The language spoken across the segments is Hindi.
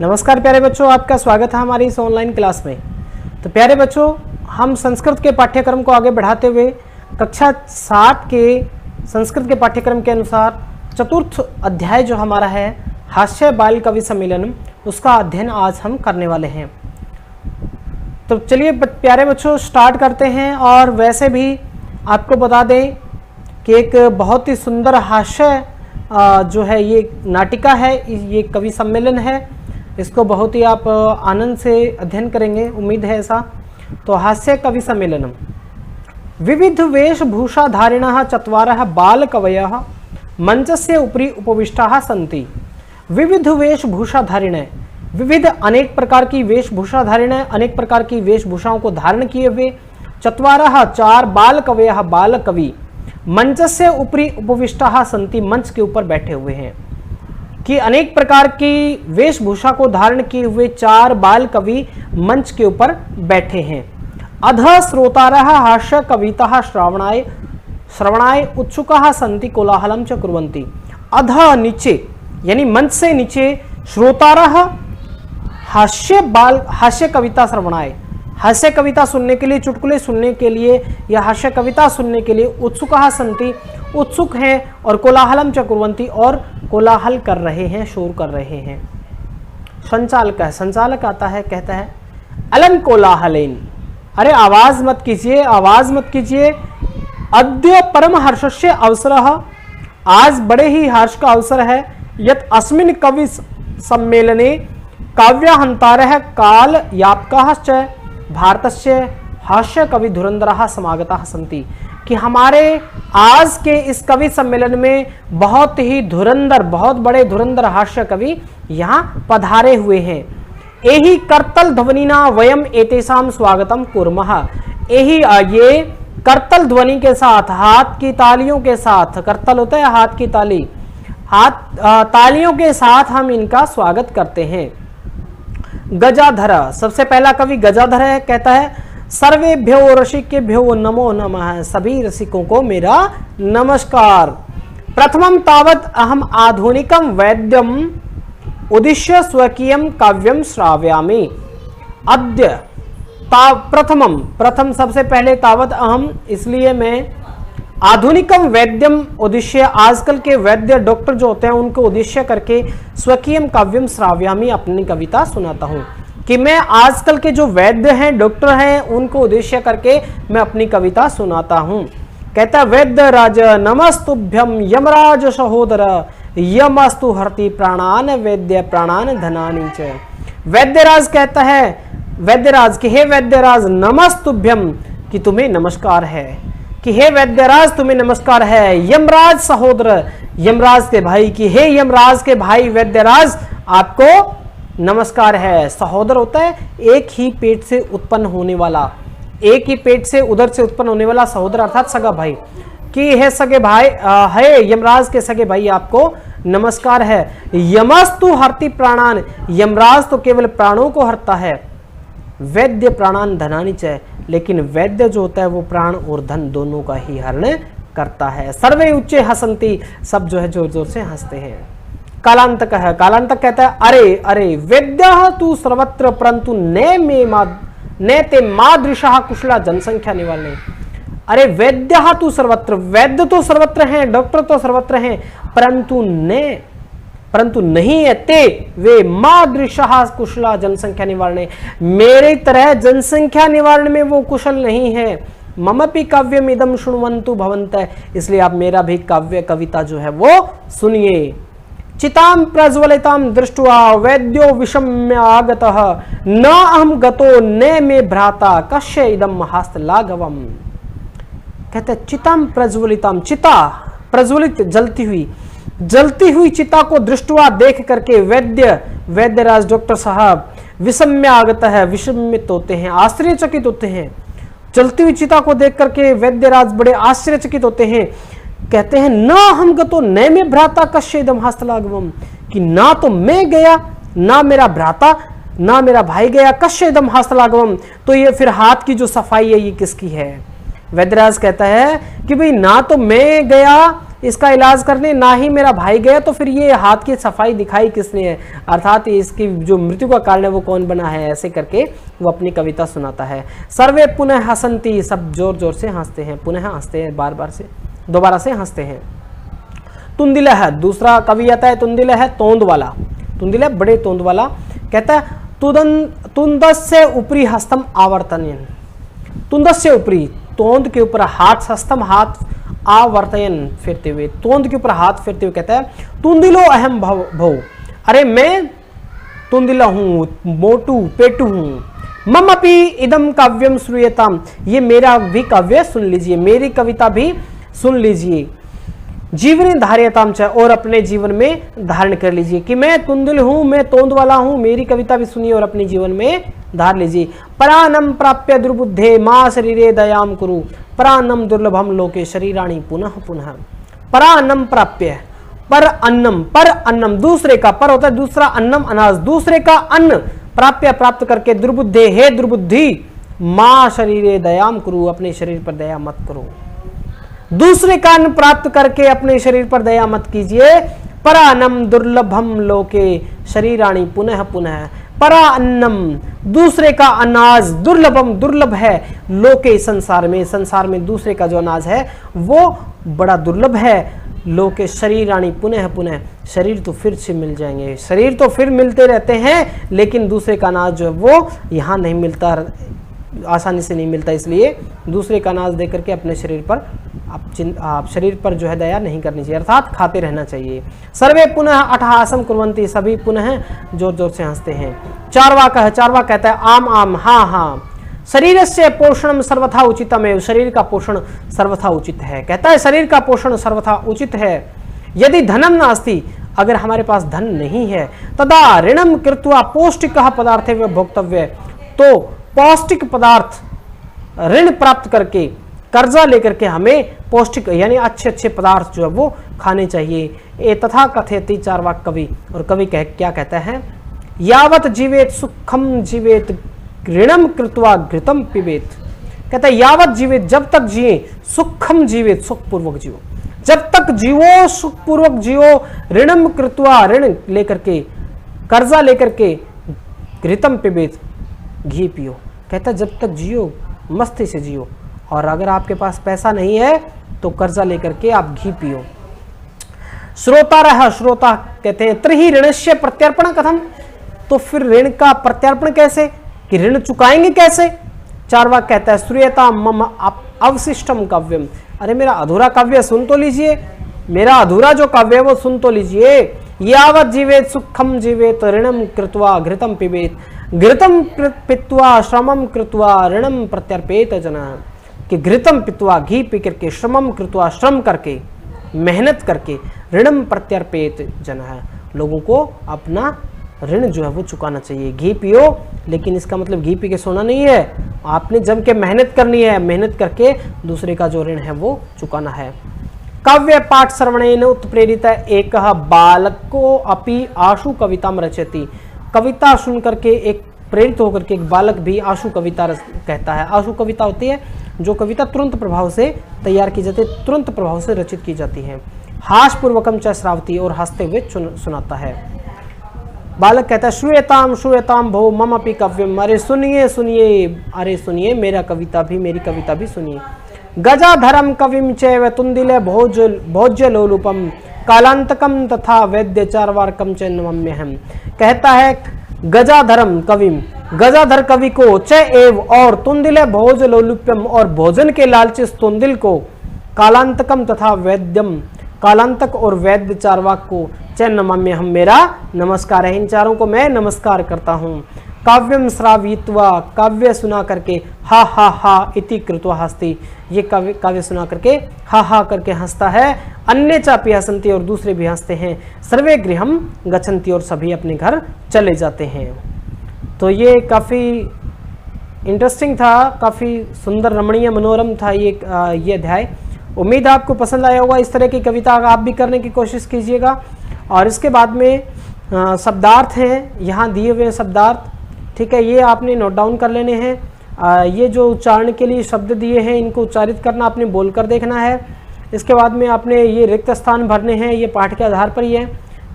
नमस्कार प्यारे बच्चों, आपका स्वागत है हमारी इस ऑनलाइन क्लास में। तो प्यारे बच्चों, हम संस्कृत के पाठ्यक्रम को आगे बढ़ाते हुए कक्षा 7 के संस्कृत के पाठ्यक्रम के अनुसार चतुर्थ अध्याय जो हमारा है हास्य बाल कवि सम्मेलन, उसका अध्ययन आज हम करने वाले हैं। तो चलिए प्यारे बच्चों स्टार्ट करते हैं। और वैसे भी आपको बता दें कि एक बहुत ही सुंदर हास्य जो है ये नाटिका है, ये कवि सम्मेलन है, इसको बहुत ही आप आनंद से अध्ययन करेंगे, उम्मीद है ऐसा। तो हास्य कवि सम्मेलनम विविध वेशभूषाधारिणः चत्वारः बालकवयः मंचस्य उपरि उपविष्टाः सन्ति। विविध वेशभूषाधारिण, विविध अनेक प्रकार की वेशभूषाधारिण, अनेक प्रकार की वेशभूषाओं को धारण किए हुए, चत्वारः चार, बालकवयः बालकवि, मंचस्य उपरि उपविष्टाः सन्ति, मंच के ऊपर बैठे हुए हैं। कि अनेक प्रकार की वेशभूषा को धारण किए हुए चार बाल कवि मंच के ऊपर बैठे हैं। अधः श्रोतारः हास्य कवितः श्रवणाय उत्सुकाः सन्ति कोलाहलं च कुर्वन्ति। अधः नीचे यानी मंच से नीचे, श्रोतारः हास्य कविता श्रवणाय, हास्य कविता सुनने के लिए, चुटकुले सुनने के लिए या हास्य कविता सुनने के लिए उत्सुकाः सन्ति, उत्सुक हैं, और कोलाहलम च कुर्वन्ति, और कोलाहल कर रहे हैं, शोर कर रहे हैं। संचालक है, संचालक आता है, कहता है अलं कोलाहलेन, अरे आवाज मत कीजिए, आवाज मत कीजिए। अद्य परम हर्षस्य अवसरः, आज बड़े ही हर्ष का अवसर है। यत् अस्मिन् कवि सम्मेलने काव्याहंतारः काल यापकाः च भारतस्य हास्य कवि धुरंधराः समागताः सन्ति। कि हमारे आज के इस कवि सम्मेलन में बहुत ही धुरंधर, बहुत बड़े धुरंधर हास्य कवि यहाँ पधारे हुए हैं। एहि करतल ध्वनिना वयम एतेषां स्वागतम कुर्मः। एहि ये करतल ध्वनि के साथ, हाथ की तालियों के साथ, करतल होता है हाथ की ताली, हाथ तालियों के साथ हम इनका स्वागत करते हैं। गजाधर, सबसे पहला कवि गजाधर है, कहता है सर्वेभ्यो रसिकेभ्यो नमो नमः, सभी रसिकों को मेरा नमस्कार। प्रथमं तावत् अहम आधुनिकं वैद्यम उद्दिश्य स्वकीयं काव्यम श्रावयामि। अद्य प्रथम सबसे पहले तावत् अहम, इसलिए मैं आधुनिकम वैद्यम उद्दिश्य, आजकल के वैद्य डॉक्टर जो होते हैं उनको उद्देश्य करके स्वकीयम काव्यम श्रावयामि, अपनी कविता सुनाता हूँ। कि मैं आजकल के जो वैद्य हैं, डॉक्टर हैं, उनको उद्देश्य करके मैं अपनी कविता सुनाता हूँ। कहता है वैद्य राज नमस्तुभ्यम यमराज सहोदर, यमस्तु हरति प्राणान वैद्य प्राणान धनानि च। वैद्यराज कहता है, वैद्यराज कि हे वैद्यराज नमस्तुभ्यम, कि तुम्हें नमस्कार है, कि हे वैद्यराज तुम्हें नमस्कार है। यमराज सहोदर, यमराज के भाई, कि हे यमराज के भाई वैद्यराज आपको नमस्कार है। सहोदर होता है एक ही पेट से उत्पन्न होने वाला, एक ही पेट से उधर से उत्पन्न होने वाला सहोदर अर्थात सगा भाई। कि हे सगे भाई, है यमराज के सगे भाई आपको नमस्कार है। यमस्तु हरति प्राणान, यमराज तो केवल प्राणों को हरता है। वैद्य प्राणान धनानि च, लेकिन वैद्य जो होता है वो प्राण और धन दोनों का ही हरण करता है। सर्वे उच्चे हसंती, सब जो है जोर जोर से हंसते हैं। कालांतक है, कालांतक कहता है अरे अरे वैद्यः तु सर्वत्र परंतु ने ते मादृशः कुशला जनसंख्या निवारणे। अरे वैद्यः तु सर्वत्र, वैद्य तो सर्वत्र हैं, डॉक्टर तो सर्वत्र हैं, परंतु नहीं है ते वे मादृशः कुशला जनसंख्या निवारणे, मेरी तरह जनसंख्या निवारण में वो कुशल नहीं है। ममपि काव्यम इदम शृण्वन्तु भवन्तः, इसलिए आप मेरा भी काव्य कविता जो है वो सुनिए। चितां प्रज्वलितां दृष्ट्वा वैद्यो विषम्य आगतः, न अहम गतो ने मे भ्राता कस्य इदं हस्तलाघवम्। कहते चितां प्रज्वलितां, चिता प्रज्वलित, जलती हुई चिता को दृष्टवा देख करके वैद्यराज डॉक्टर साहब विषम्य आगत है, विषमित होते हैं, आश्चर्यचकित होते हैं। जलती हुई चिता को देख करके वैद्यराज बड़े आश्चर्यचकित होते हैं। कहते हैं ना हम गतो न में भ्राता कश्य इदम हस्तलाघवम, कि ना तो मैं गया, ना मेरा भ्राता, ना मेरा भाई गया, कश्य इदम हस्तलाघवम, तो ये फिर हाथ की जो सफाई है ये किसकी है। वैद्यराज कहता है कि भाई ना तो मैं गया, इसका इलाज करने, ना ही मेरा भाई गया, तो फिर ये हाथ की सफाई दिखाई किसने है, अर्थात इसकी जो मृत्यु का कारण है वो कौन बना है, ऐसे करके वो अपनी कविता सुनाता है। सर्वे पुनः हसंती, सब जोर जोर से हंसते हैं, पुनः हंसते हैं, बार बार से, दोबारा से हंसते हैं। तुंदिल है, दूसरा कवि आता है, तुंदिल है तोंद वाला, तुंदिल है बड़े तोंद वाला, कहता है तुंदस्य ऊपरी हस्तम आवर्तन, तुंदस्य ऊपरी, तोंद के ऊपर हाथ, हस्तम हाथ, आवर्तयन फिरते हुए, तोंद के ऊपर हाथ फिरते हुए कहता है तुंदिलो अहम भव, अरे मैं तुंदिला हूँ, मोटू पेटू हूँ, मम अपि इदम काव्यम श्रूयताम, ये मेरा भी काव्य सुन लीजिए, मेरी कविता भी सुन लीजिए, जीवनी धार्यताम च, और अपने जीवन में धारण कर लीजिए, कि मैं तुंदिल हूँ, मैं तोंद वाला हूँ, मेरी कविता भी सुनिए और अपने जीवन में धार लीजिए। परानम प्राप्य दुर्बुद्धे मां शरीरे दयाम कुरु, परानम दुर्लभम लोके शरीराणि पुनः पुनः, परानम प्राप्य, पर अन्नम दूसरे का, पर होता है दूसरा, अन्नम अनाज, दूसरे का अन्न, प्राप्य प्राप्त करके, दुर्बुद्धे हे दुर्बुद्धि, मां शरीरे दयाम कुरु, अपने शरीर पर दया मत करो, दूसरे का अन्न प्राप्त करके अपने शरीर पर दया मत कीजिए। परान्नम दुर्लभम लोके शरीराणि पुनः पुनः, परा अन्नम, दूसरे का अनाज, दुर्लभम दुर्लभ है, लोके संसार में, संसार में दूसरे का जो अनाज है वो बड़ा दुर्लभ है, लोके शरीराणि पुनः पुनः, शरीर तो फिर से मिल जाएंगे, शरीर तो फिर मिलते रहते हैं, लेकिन दूसरे का अनाज जो है वो यहाँ नहीं मिलता, आसानी से नहीं मिलता, इसलिए दूसरे का अनाज देकर के अपने शरीर पर आप शरीर पर जो है दया नहीं करनी चाहिए, अर्थात खाते रहना चाहिए। सर्वे पुनः अट्टहासम कुर्वन्ति, सभी पुनः जोर जोर से हंसते हैं। चारवा कहता है आम आम, हाँ हाँ, शरीर से पोषण सर्वथा उचितम है, शरीर का पोषण सर्वथा उचित है, कहता है शरीर का पोषण सर्वथा उचित है। यदि धनम नास्ति, अगर हमारे पास धन नहीं है, तदा ऋणम कृत्वा पौष्टिक पदार्थ भोक्तव्य, तो पौष्टिक पदार्थ ऋण प्राप्त करके, कर्जा लेकर के हमें पौष्टिक यानी अच्छे अच्छे पदार्थ जो है वो खाने चाहिए। ए तथा कथयति चारवाक कवि, और कवि क्या कहता है, यावत जीवेत सुखम जीवेत ऋणम कृत्वा घृतम पिबेत, कहता है यावत जीवेत, जब तक जिए, सुखम जीवेत, सुखपूर्वक जियो, जब तक जियो सुखपूर्वक जियो, ऋणम कृत्वा, ऋण लेकर के, कर्जा लेकर के, घृतम पिबेत, घी पियो, कहता है जब तक जियो मस्ती से जियो, और अगर आपके पास पैसा नहीं है तो कर्जा लेकर के आप घी पियो। श्रोता कहते हैं त्रिहि ऋणस्य प्रत्यर्पण कथम, तो फिर ऋण का प्रत्यर्पण कैसे, कि ऋण चुकाएंगे कैसे। चारवाक कहता है श्रूयता मम अवशिष्टम काव्यम, अरे मेरा अधूरा काव्य सुन तो लीजिए, मेरा अधूरा जो काव्य है वो सुन तो लीजिए। यावत जीवेत सुखम जीवेत ऋणम कृत्वा घृतम पिबेत, घृतम पित्वा श्रमम कृत्वा ऋणम प्रत्यर्पेत जना, कि घृतम पित्वा, घी पी करके, श्रमम कृत्वा, श्रम करके, मेहनत करके, ऋणम प्रत्यर्पेत जना, लोगों को अपना ऋण जो है वो चुकाना चाहिए। घी पियो, लेकिन इसका मतलब घी पी के सोना नहीं है, आपने जम के मेहनत करनी है, मेहनत करके दूसरे का जो ऋण है वो चुकाना है। काव्य पाठ श्रवणेन उत्प्रेरित एक बालको अपि आशु कविताम रचयति, कविता सुन करके एक प्रेरित होकर के एक बालक भी आशु कविता कहता है। आशु कविता होती है जो कविता तुरंत प्रभाव से तैयार की जाती है, तुरंत प्रभाव से रचित की जाती है। हास पूर्वकम च श्रावती, और हंसते हुए सुनाता है। बालक कहता है श्रूयताम भो मम अपि काव्यम, अरे सुनिए सुनिए, अरे सुनिए मेरी कविता भी सुनिए। गजाधरम कविम चैव तुंदिले भोज्य लोलुपम, कालांतकम तथा वैद्य चारवारकम च नमम्यहम, कहता है गजाधरम कविम, गजाधर कवि को, च एव और, तुंदिले भोज लोलुप्यम और भोजन के लालची तुंदिल को, कालांतकम तथा वैद्यम, कालांतक और वैद्य चारवाक को, च नमम्यहम, मेरा नमस्कार है, इन चारों को मैं नमस्कार करता हूँ। काव्यम श्रावित्वा, काव्य सुना करके, हा इति कृत्वा हस्ति, ये काव्य सुना करके हा करके हंसता है। अन्य चापि हसंती, और दूसरे भी हंसते हैं। सर्वे गृहम गच्छन्ति, और सभी अपने घर चले जाते हैं। तो ये काफ़ी इंटरेस्टिंग था, काफ़ी सुंदर रमणीय मनोरम था ये अध्याय। उम्मीद आपको पसंद आया होगा। इस तरह की कविता आप भी करने की कोशिश कीजिएगा। और इसके बाद में शब्दार्थ हैं, यहाँ दिए हुए शब्दार्थ, ठीक है, ये आपने नोट डाउन कर लेने हैं। ये जो उच्चारण के लिए शब्द दिए हैं, इनको उच्चारित करना आपने बोलकर देखना है। इसके बाद में आपने ये रिक्त स्थान भरने हैं, ये पाठ के आधार पर ही है,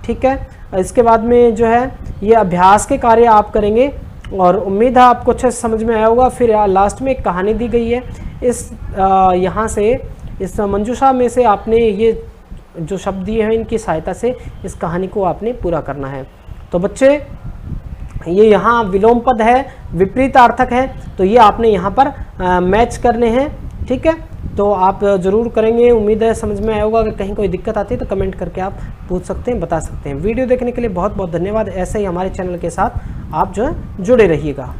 ठीक है। इसके बाद में जो है ये अभ्यास के कार्य आप करेंगे और उम्मीद है आपको अच्छे से समझ में आया होगा। फिर लास्ट में एक कहानी दी गई है, इस यहाँ से इस मंजूषा में से आपने ये जो शब्द दिए हैं इनकी सहायता से इस कहानी को आपने पूरा करना है। तो बच्चे ये यहाँ विलोम पद है, विपरीतार्थक है, तो ये आपने यहाँ पर मैच करने हैं, ठीक है। तो आप ज़रूर करेंगे, उम्मीद है समझ में आया होगा। अगर कहीं कोई दिक्कत आती है तो कमेंट करके आप पूछ सकते हैं, बता सकते हैं। वीडियो देखने के लिए बहुत बहुत धन्यवाद। ऐसे ही हमारे चैनल के साथ आप जो है जुड़े रहिएगा।